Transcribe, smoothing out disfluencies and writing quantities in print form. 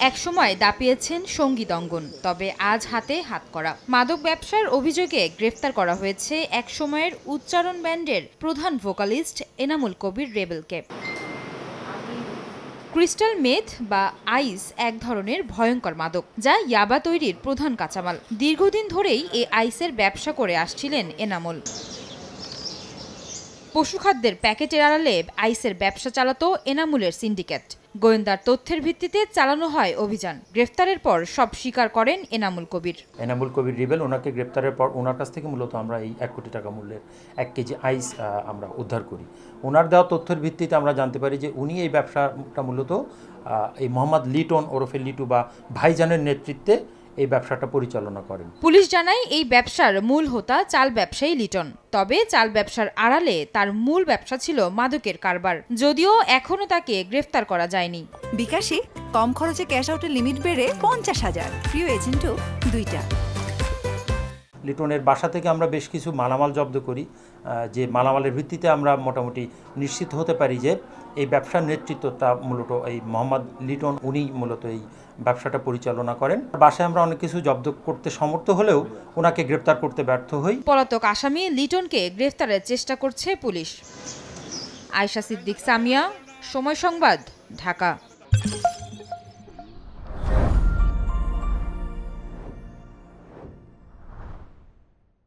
একসময় দাপিয়েছেন সঙ্গীত অঙ্গন, তবে আজ হাতে হাত করা। মাদক ব্যবসার অভিযোগে গ্রেফতার করা হয়েছে একসময়ের উচ্চারণ ব্যান্ডের প্রধান vocalist Enamul Kabir রেবেলকে। Crystal meth বা আইস এক ধরনের ভয়ঙ্কর মাদক, যা ইয়াবা তৈরির প্রধান কাঁচামাল। দীর্ঘদিন ধরেই এই আইসের ব্যবসা করে আসছিলেন এনামুল। পশুখাদ্যের প্যাকেটের আড়ালে আইসের ব্যবসা চালাতো এনামুলের সিন্ডিকেট। গোয়েন্দার তথ্যের ভিত্তিতে চালানো হয় অভিযান। গ্রেফতারের পর সব স্বীকার করেন এনামুল কবির। এনামুল কবির রিবেল, ওনাকে গ্রেপ্তারের পর ওনার কাছ থেকে মূলত আমরা এই 1 কোটি টাকা মূল্যের 1 কেজি আইস আমরা উদ্ধার করি। ওনার দেওয়া তথ্যের ভিত্তিতে আমরা জানতে পারি যে উনি এই ব্যবসাটা মূলত এই মোহাম্মদ লিটন ওরফে লিটু বা ভাইজানের নেতৃত্বে এই ব্যবসাটা পরিচালনা করেন। পুলিশ জানায় এই ব্যবসার মূল হোতা চাল ব্যবসায়ী লিটন। তবে চাল ব্যবসার আড়ালে তার মূল ব্যবসা ছিল মাদকের কারবার, যদিও এখনো তাকে গ্রেফতার করা যায়নি। বিকাশে কম খরচে ক্যাশ আউটের লিমিট বেড়ে 50,000, প্রিয় এজেন্টও 2টা। লিটনের বাসা থেকে আমরা বেশ কিছু মালামাল জব্দ করি, যে মালামালের ভিত্তিতে আমরা মোটামুটি নিশ্চিত হতে পারি যে এই ব্যবসার নেতৃত্বটা মূলত এই মোহাম্মদ লিটন, উনি মূলত এই ব্যবসাটা পরিচালনা করেন। বাসায় আমরা অনেক কিছু জব্দ করতে সমর্থ হলেও ওনাকে গ্রেপ্তার করতে ব্যর্থ হই। পলাতক আসামি লিটনকে গ্রেফতারের চেষ্টা করছে পুলিশ। আয়েশা সিদ্দিক, সামিয়া, সময় সংবাদ, ঢাকা।